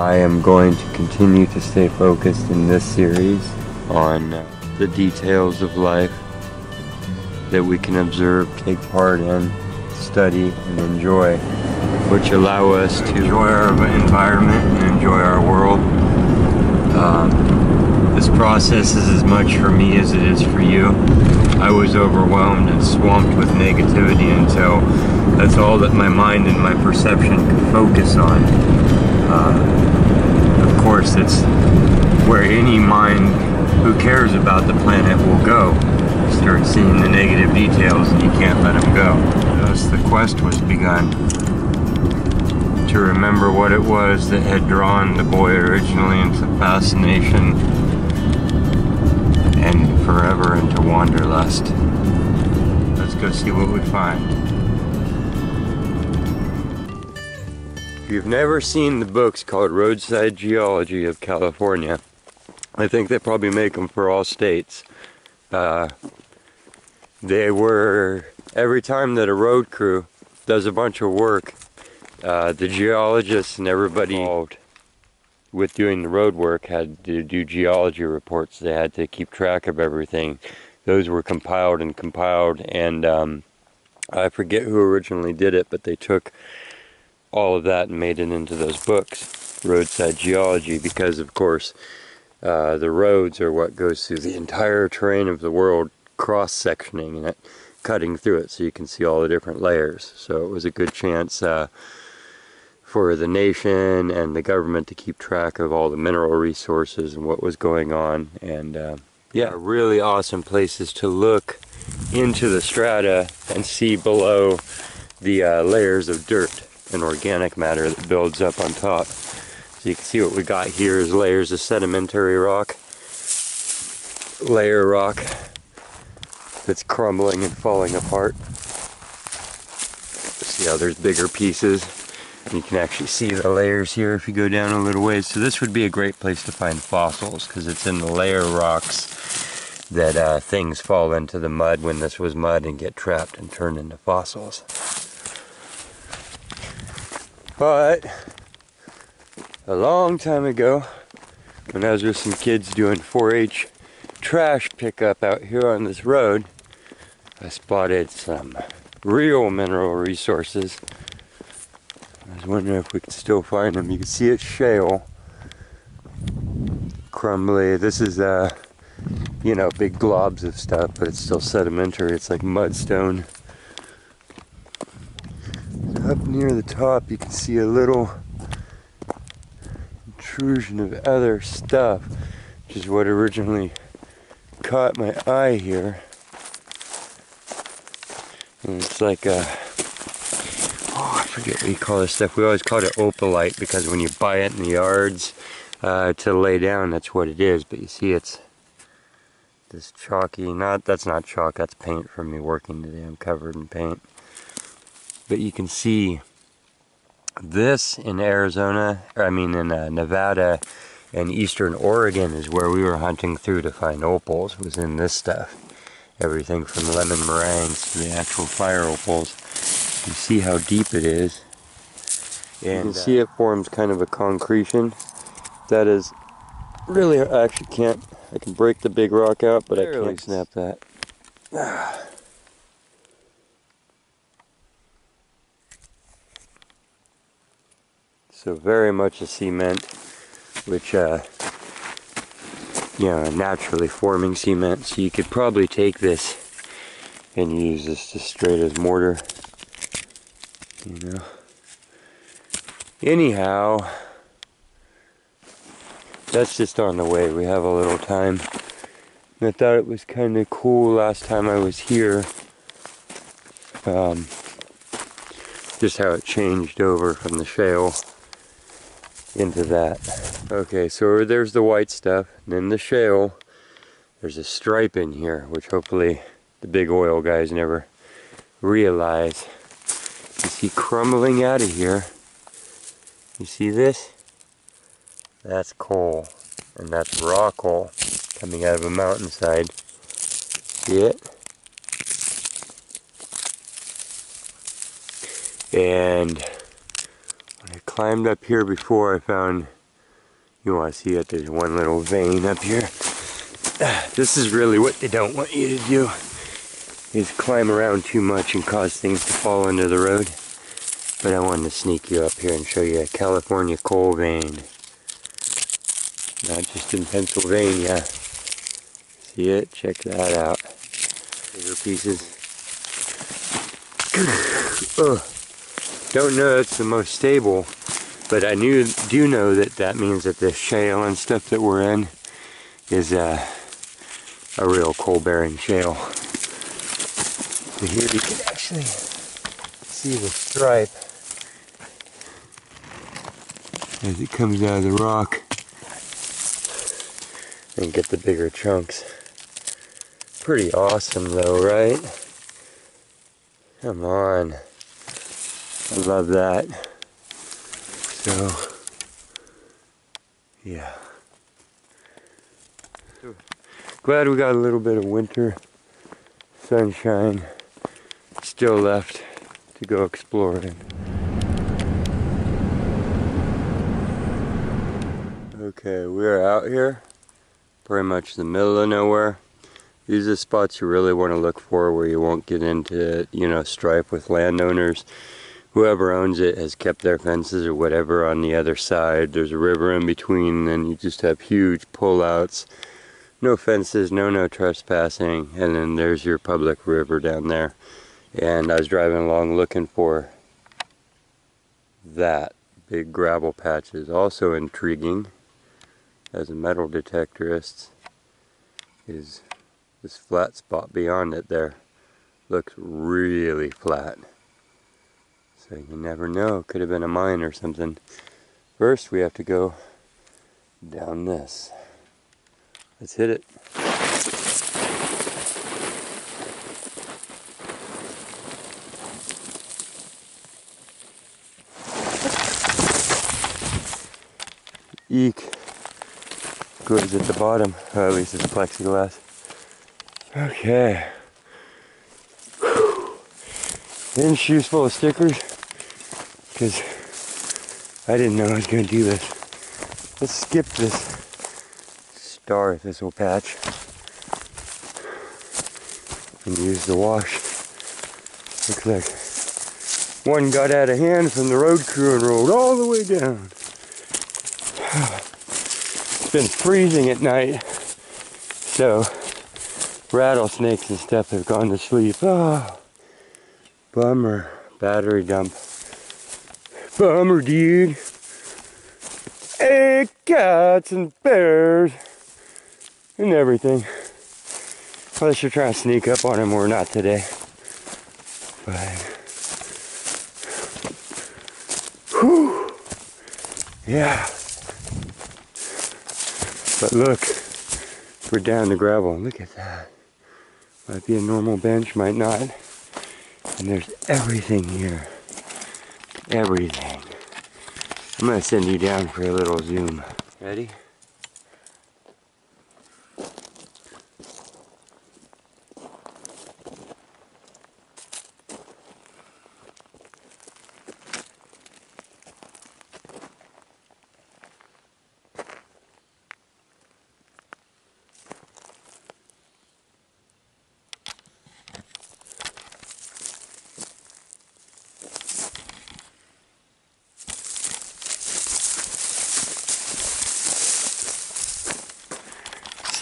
I am going to continue to stay focused in this series on the details of life that we can observe, take part in, study, and enjoy, which allow us to enjoy our environment and enjoy our world. This process is as much for me as it is for you. I was overwhelmed and swamped with negativity until that's all that my mind and my perception could focus on. Of course, it's where any mind who cares about the planet will go. Start seeing the negative details and you can't let them go. Thus the quest was begun, to remember what it was that had drawn the boy originally into fascination and forever into wanderlust. Let's go see what we find. If you've never seen the books called Roadside Geology of California, I think they probably make them for all states. They were, every time that a road crew does a bunch of work, the geologists and everybody involved with doing the road work had to do geology reports. They had to keep track of everything. Those were compiled, and I forget who originally did it, but they took all of that and made it into those books, Roadside Geology, because of course the roads are what goes through the entire terrain of the world, cross-sectioning it, cutting through it so you can see all the different layers. So it was a good chance for the nation and the government to keep track of all the mineral resources and what was going on. And yeah, really awesome places to look into the strata and see below the layers of dirt and organic matter that builds up on top. So you can see what we got here is layers of sedimentary rock, layer rock that's crumbling and falling apart. See how there's bigger pieces. You can actually see the layers here if you go down a little ways. So this would be a great place to find fossils because it's in the layer rocks that things fall into the mud when this was mud and get trapped and turned into fossils. But a long time ago, when I was with some kids doing 4-H trash pickup out here on this road, I spotted some real mineral resources. I was wondering if we could still find them. You can see it's shale, crumbly. This is you know, big globs of stuff, but it's still sedimentary. It's like mudstone. Up near the top you can see a little intrusion of other stuff, which is what originally caught my eye here. And it's like a, oh, I forget what you call this stuff. We always called it opalite because when you buy it in the yards to lay down, that's what it is. But you see it's this chalky, that's not chalk, that's paint from me working today. I'm covered in paint. But you can see this in Arizona, in Nevada and eastern Oregon is where we were hunting through to find opals, was in this stuff. Everything from lemon meringues to the actual fire opals. You see how deep it is. And you can see it forms kind of a concretion. That is really, I actually can't, I can break the big rock out, but I can't snap that. So very much a cement, which, you know, a naturally forming cement. So you could probably take this and use this just straight as mortar, you know. Anyhow, that's just on the way. We have a little time. And I thought it was kind of cool last time I was here. Just how it changed over from the shale into that. Okay, so there's the white stuff, and then the shale. There's a stripe in here, which hopefully the big oil guys never realize. You see crumbling out of here. You see this? That's coal, and that's raw coal coming out of a mountainside. See it? And when I climbed up here before, I found You want to see it? There's one little vein up here. This is really what they don't want you to do, is climb around too much and cause things to fall into the road. But I wanted to sneak you up here and show you a California coal vein. Not just in Pennsylvania. See it? Check that out. Bigger pieces. Don't know it's the most stable, but I do know that that means that the shale and stuff that we're in is a real coal-bearing shale. So here you can actually see the stripe as it comes out of the rock, and get the bigger chunks. Pretty awesome though, right? Come on. I love that. So, yeah. Glad we got a little bit of winter sunshine still left to go exploring. Okay, we're out here, pretty much the middle of nowhere. These are the spots you really want to look for where you won't get into, you know, strife with landowners. Whoever owns it has kept their fences or whatever on the other side. There's a river in between, and you just have huge pullouts. No fences, no trespassing, and then there's your public river down there. And I was driving along looking for that big gravel patches. Also intriguing, as a metal detectorist, is this flat spot beyond it there. Looks really flat. So you never know, could have been a mine or something. First we have to go down this. Let's hit it. Eek. Goes at the bottom, or at least it's plexiglass. Okay. In shoes full of stickers, because I didn't know I was going to do this. Let's skip this star thistle patch and use the wash. Looks like one got out of hand from the road crew and rolled all the way down. It's been freezing at night, so rattlesnakes and stuff have gone to sleep. Oh, bummer. Battery dump. Bummer, dude. Hey, cats and bears and everything. Unless you're trying to sneak up on them, we're not today. But, whew, yeah. But look, we're down to gravel. Look at that. Might be a normal bench, might not. And there's everything here. Everything. I'm gonna send you down for a little zoom. Ready?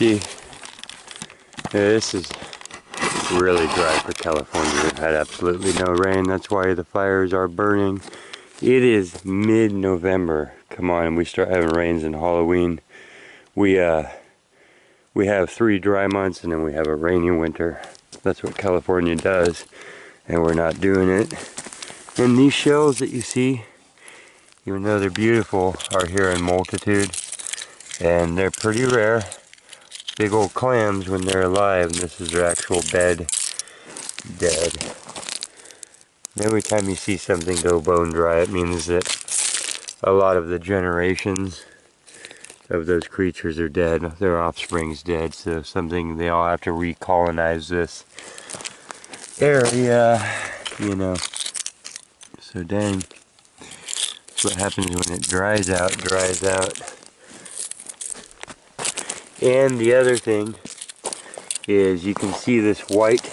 See, this is really dry for California. We've had absolutely no rain. That's why the fires are burning. It is mid-November. Come on, we start having rains in Halloween. We have 3 dry months and then we have a rainy winter. That's what California does, and we're not doing it. And these shells that you see, even though they're beautiful, are here in multitude, and they're pretty rare. Big old clams when they're alive, and this is their actual bed dead. Every time you see something go bone dry, it means that a lot of the generations of those creatures are dead. Their offspring's dead, so they all have to recolonize this area, you know. So dang, that's what happens when it dries out. And the other thing is you can see this white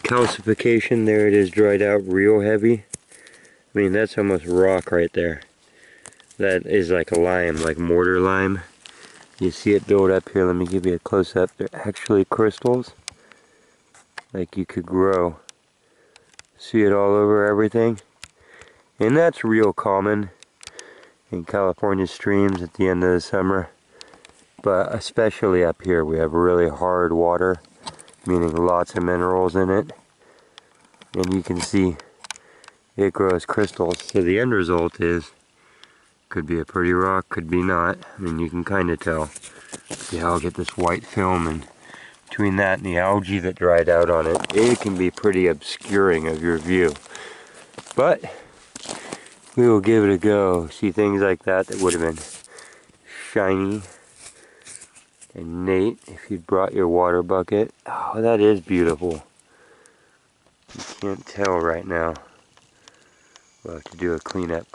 calcification there. It is dried out real heavy. I mean, that's almost rock right there. That is like a lime, like mortar lime. You see it build up here. Let me give you a close-up. They're actually crystals, like you could grow. See it all over everything? And that's real common in California streams at the end of the summer. But especially up here, we have really hard water, meaning lots of minerals in it. And you can see it grows crystals. So the end result is, could be a pretty rock, could be not. I mean, you can kind of tell. See how I'll get this white film, and between that and the algae that dried out on it, it can be pretty obscuring of your view. But we will give it a go. See things like that that would have been shiny and neat if you'd brought your water bucket. Oh, that is beautiful. You can't tell right now. We'll have to do a cleanup.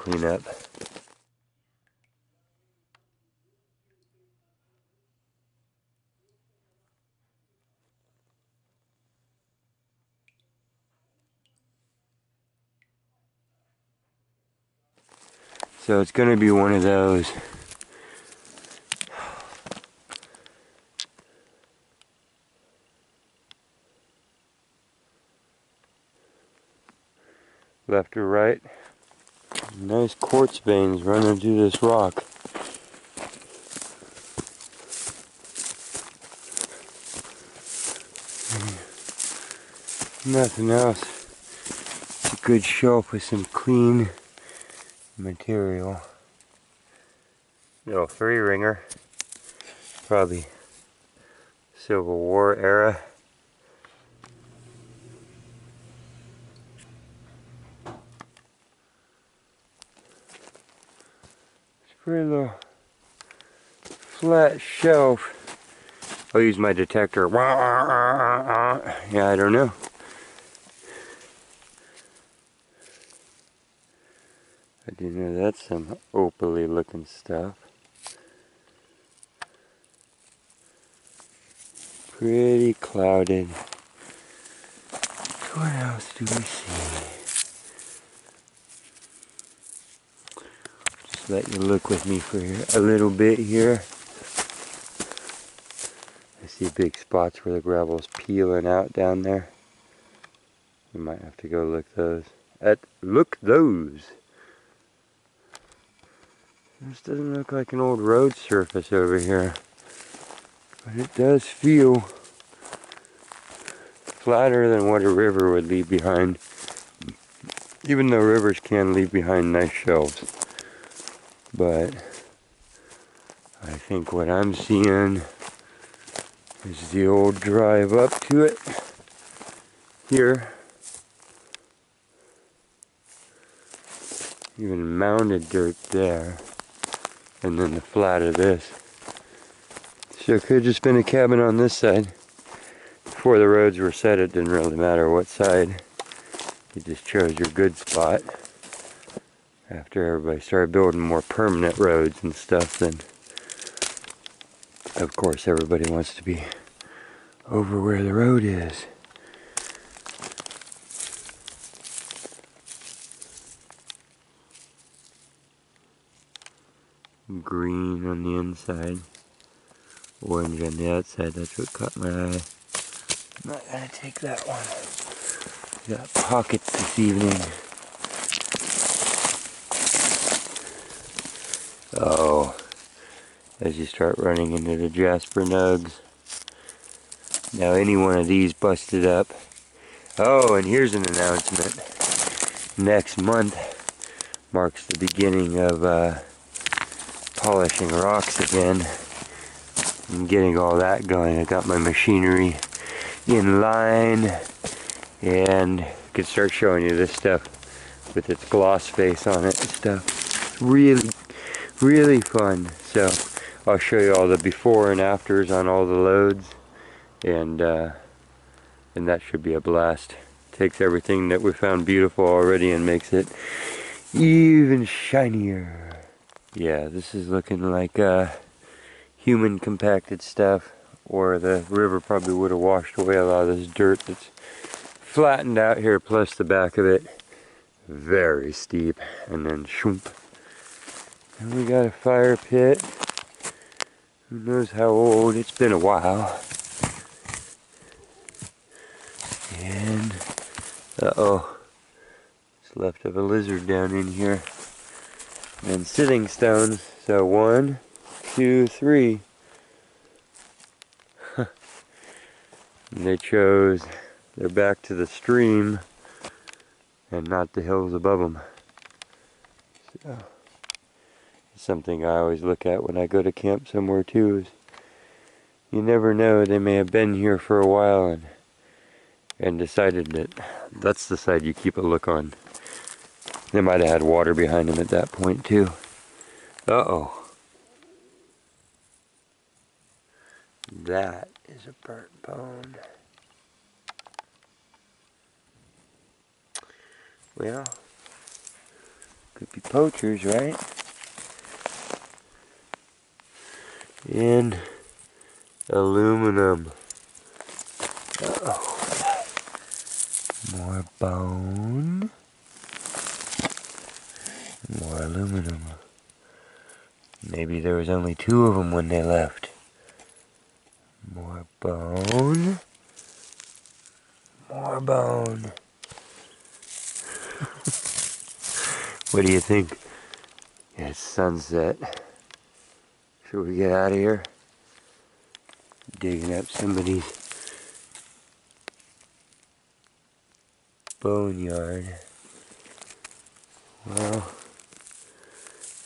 So it's going to be one of those. Left or right. Nice quartz veins running through this rock. Nothing else. It's a good shelf with some clean material. Little 3-ringer. Probably Civil War era. It's a pretty little flat shelf. I'll use my detector. Yeah, I don't know. I do know that's some opally looking stuff. Pretty clouded. What else do we see? Just let you look with me for a little bit here. I see big spots where the gravel's peeling out down there. We might have to go look those. This doesn't look like an old road surface over here, but it does feel flatter than what a river would leave behind, even though rivers can leave behind nice shelves. But I think what I'm seeing is the old drive up to it here. Even mounded dirt there. And then the flat of this. So it could have just been a cabin on this side. Before the roads were set, it didn't really matter what side. You just chose your good spot. After everybody started building more permanent roads and stuff, then of course everybody wants to be over where the road is. Green on the inside, orange on the outside. That's what caught my eye. I'm not gonna take that one. Got pockets this evening. Oh, as you start running into the jasper nugs. Now any one of these busted up. Oh, and here's an announcement. Next month marks the beginning of polishing rocks again. I'm getting all that going. I got my machinery in line, and I can start showing you this stuff with its gloss face on it and stuff. Really fun. So I'll show you all the before and afters on all the loads, and that should be a blast. Takes everything that we found beautiful already and makes it even shinier. Yeah, this is looking like human compacted stuff, or the river probably would have washed away a lot of this dirt that's flattened out here, plus the back of it very steep, and then shoomp. And we got a fire pit. Who knows how old? It's been a while. And uh-oh, it's left of a lizard down in here. And sitting stones. So 1, 2, 3. And they chose, they're back to the stream and not the hills above them. So, something I always look at when I go to camp somewhere too is you never know, they may have been here for a while and decided that that's the side you keep a look on. They might have had water behind them at that point too. Uh-oh. That is a burnt bone. Well, could be poachers, right? And aluminum. Uh-oh. More bone. More aluminum. Maybe there was only 2 of them when they left. More bone. More bone. What do you think? It's sunset. Should we get out of here? Digging up somebody's boneyard. Well,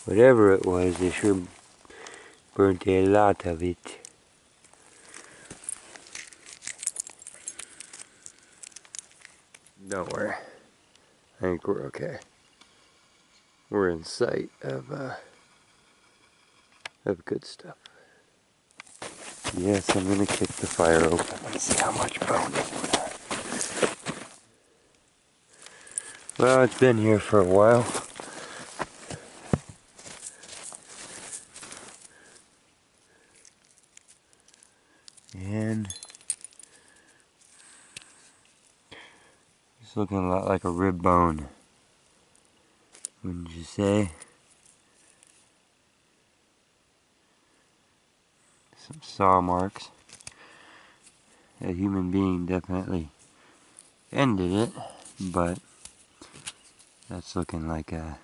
whatever it was, they sure burnt a lot of it. Don't worry. I think we're okay. We're in sight of good stuff. Yes, I'm gonna kick the fire open and see how much bone is in there. Well, it's been here for a while. And it's looking a lot like a rib bone. Wouldn't you say? Some saw marks. A human being definitely ended it, but that's looking like a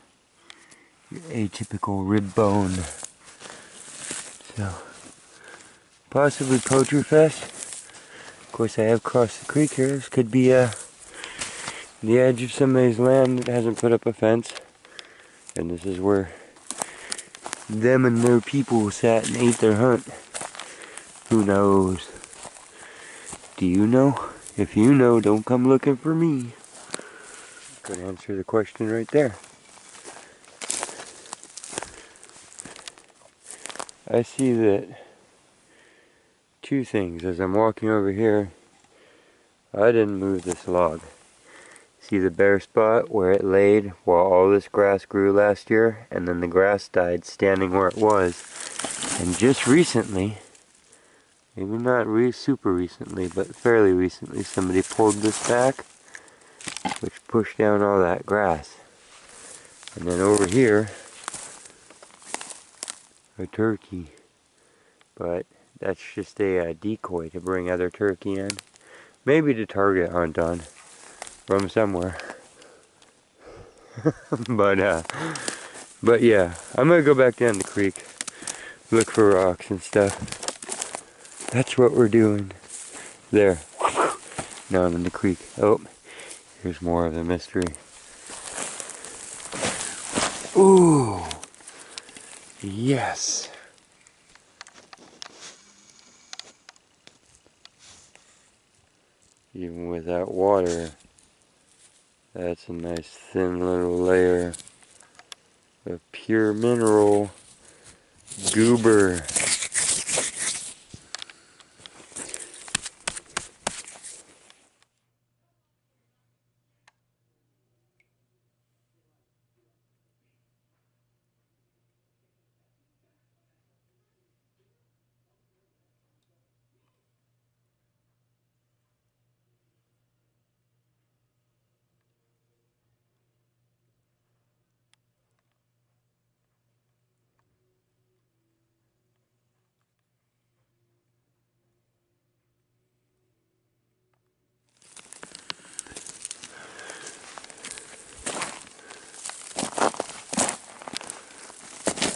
atypical rib bone. So, possibly poacher fest. Of course, I have crossed the creek here. This could be the edge of somebody's land that hasn't put up a fence. And this is where them and their people sat and ate their hunt. Who knows? Do you know? If you know, don't come looking for me. Could answer the question right there. I see that 2 things as I'm walking over here. I didn't move this log. See the bare spot where it laid while all this grass grew last year, and then the grass died standing where it was. And just recently, maybe not super recently, but fairly recently, somebody pulled this back, which pushed down all that grass. And then over here, a turkey. But that's just a decoy to bring other turkey in. Maybe to target hunt on from somewhere. but yeah, I'm gonna go back down the creek, look for rocks and stuff. That's what we're doing. There. Now I'm in the creek. Oh, here's more of the mystery. Ooh. Yes. Even without water, that's a nice thin little layer of pure mineral goober.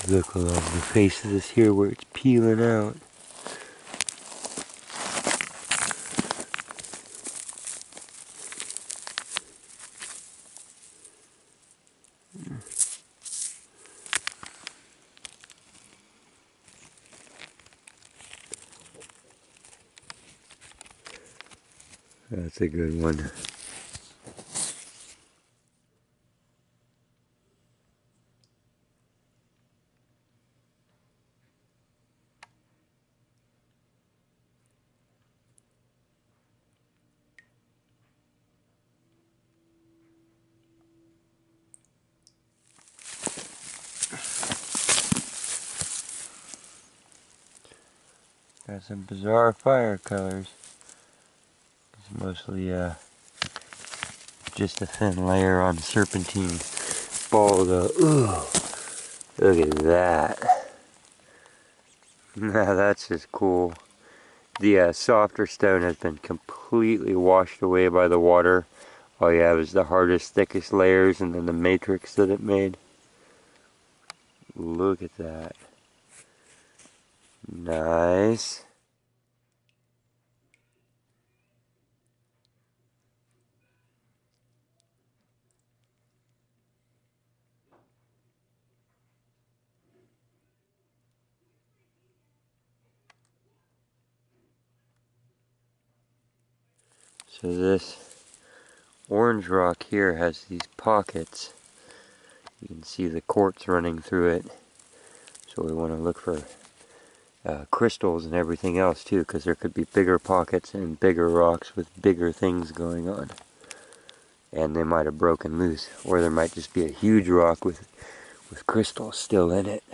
Look along the face of this here where it's peeling out. That's a good one. Got some bizarre fire colors. It's mostly just a thin layer on serpentine ball though. Ooh, look at that. Now that's just cool. The softer stone has been completely washed away by the water. All you have is the hardest, thickest layers and then the matrix that it made. Look at that. Nice. So this orange rock here has these pockets. You can see the quartz running through it. So we want to look for crystals and everything else too, because there could be bigger pockets and bigger rocks with bigger things going on. And they might have broken loose, or there might just be a huge rock with crystals still in it.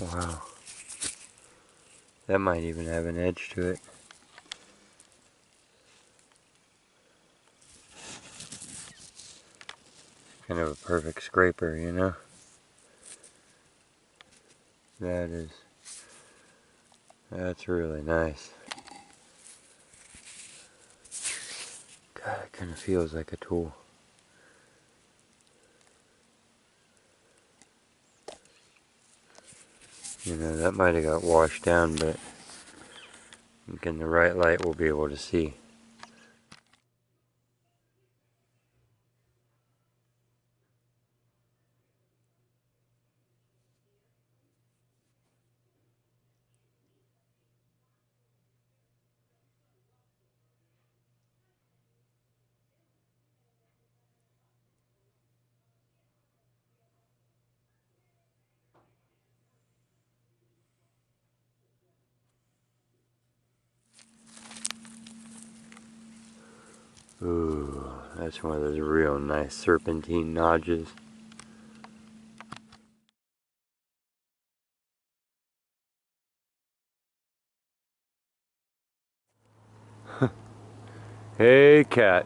Wow. That might even have an edge to it. Kind of a perfect scraper, you know? That's really nice. God, it kind of feels like a tool. You know, that might have got washed down, but I think in the right light we'll be able to see. Ooh, that's one of those real nice serpentine notches. Hey cat,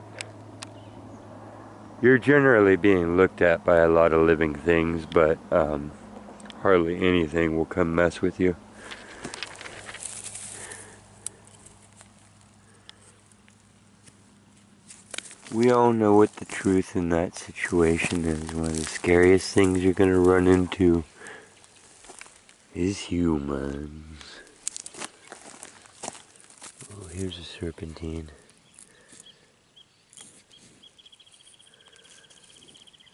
you're generally being looked at by a lot of living things, but hardly anything will come mess with you. We all know what the truth in that situation is. One of the scariest things you're gonna run into is humans. Oh, here's a serpentine.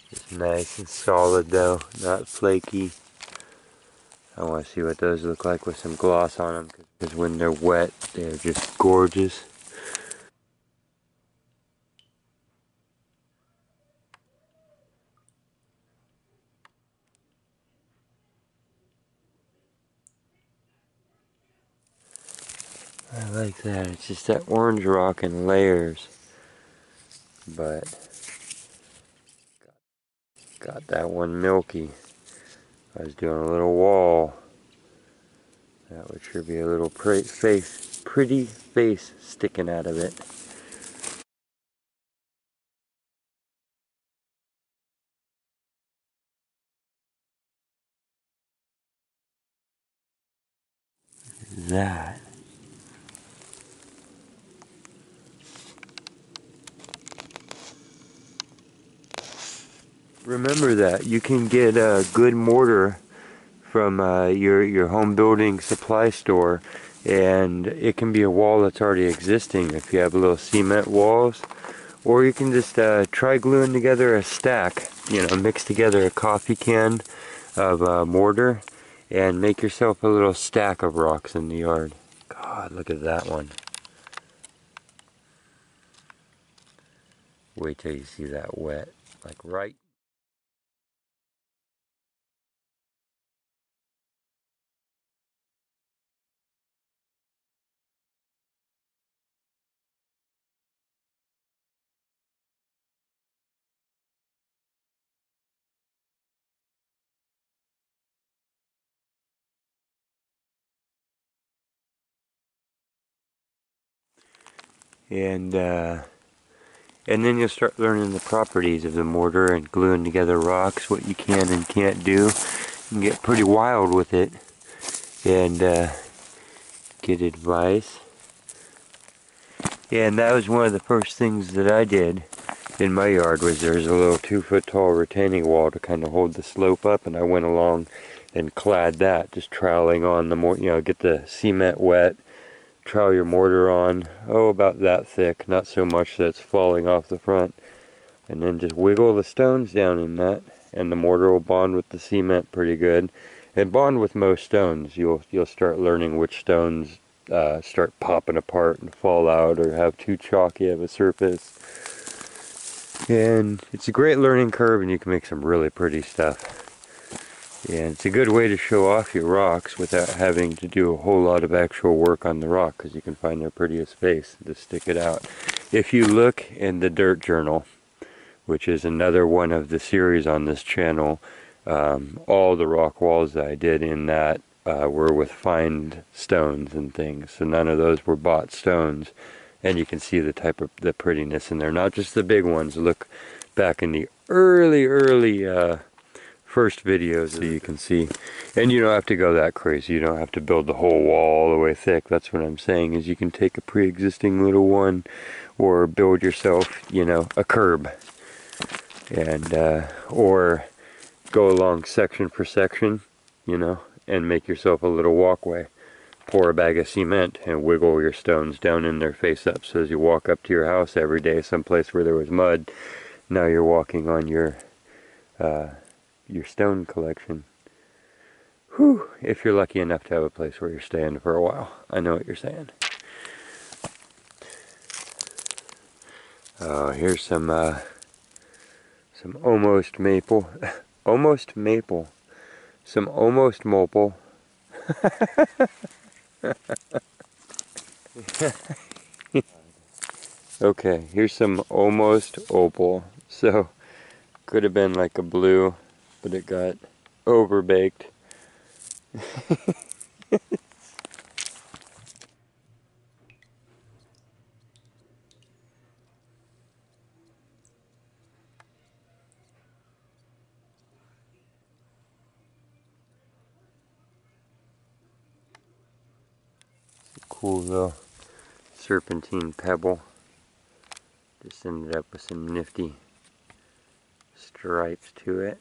It's nice and solid though, not flaky. I want to see what those look like with some gloss on them, because when they're wet, they're just gorgeous. I like that. It's just that orange rock in layers, but got that one milky. I was doing a little wall. That would sure be a little pretty face sticking out of it. That. Remember that you can get a good mortar from your home building supply store, and it can be a wall that's already existing if you have little cement walls, or you can just try gluing together a stack, mix together a coffee can of mortar and make yourself a little stack of rocks in the yard. God, look at that one. Wait till you see that wet, like right. And then you'll start learning the properties of the mortar and gluing together rocks, what you can and can't do. You can get pretty wild with it and get advice. And that was one of the first things that I did in my yard, was there's a little 2-foot tall retaining wall to kind of hold the slope up, and I went along and clad that, just troweling on the mortar, get the cement wet, trowel your mortar on, about that thick, not so much that it's falling off the front, and then just wiggle the stones down in that, and the mortar will bond with the cement pretty good, and bond with most stones. You'll start learning which stones start popping apart and fall out, or have too chalky of a surface. And it's a great learning curve, and you can make some really pretty stuff. And it's a good way to show off your rocks without having to do a whole lot of actual work on the rock, because you can find their prettiest face to stick it out. If you look in the Dirt Journal, which is another one of the series on this channel, all the rock walls that I did in that were with find stones and things. So none of those were bought stones. And you can see the type of the prettiness in there. Not just the big ones. Look back in the early first videos so you can see. And you don't have to go that crazy. You don't have to build the whole wall all the way thick. That's what I'm saying, is you can take a pre-existing little one, or build yourself, a curb. And or go along section for section, and make yourself a little walkway. Pour a bag of cement and wiggle your stones down in there face up, so as you walk up to your house every day, someplace where there was mud, now you're walking on your stone collection. Whew, if you're lucky enough to have a place where you're staying for a while. I know what you're saying. Here's some almost maple. Almost maple. Some almost maple. Okay, here's some almost opal. So, could have been like a blue, but it got overbaked. Cool little serpentine pebble. Just ended up with some nifty stripes to it.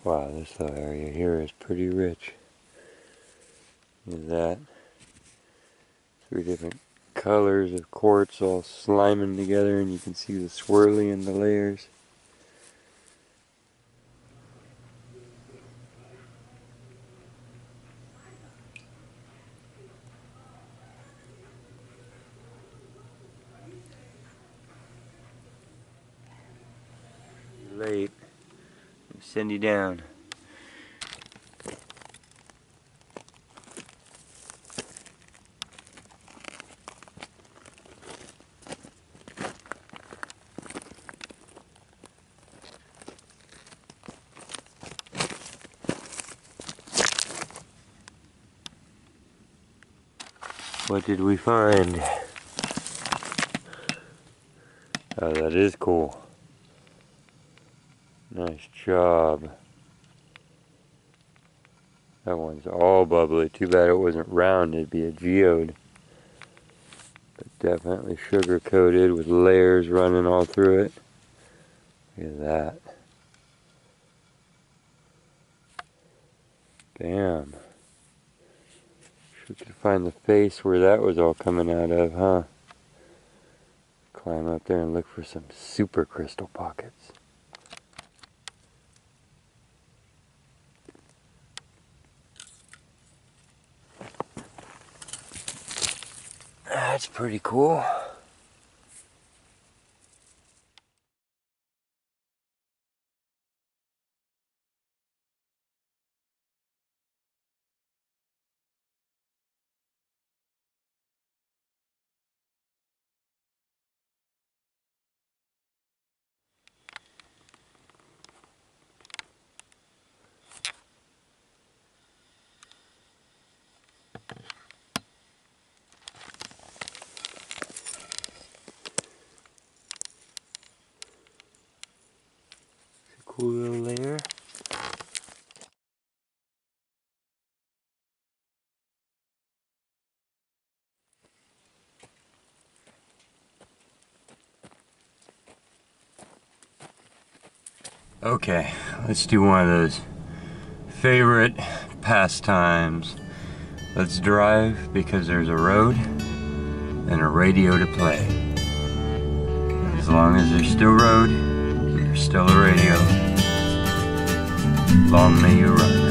Wow, this little area here is pretty rich. Look at that. 3 different colors of quartz all sliming together, and you can see the swirly in the layers. late. Send you down. What did we find? Oh, that is cool. Nice job. That one's all bubbly. Too bad it wasn't round. It'd be a geode. But definitely sugar coated with layers running all through it. Look at that. Damn. Wish we could find the face where that was all coming out of, huh? Climb up there and look for some super crystal pockets. That's pretty cool. Cool little layer. Okay, let's do one of those favorite pastimes. Let's drive because there's a road and a radio to play. As long as there's still road, there's still a radio. Long may you run.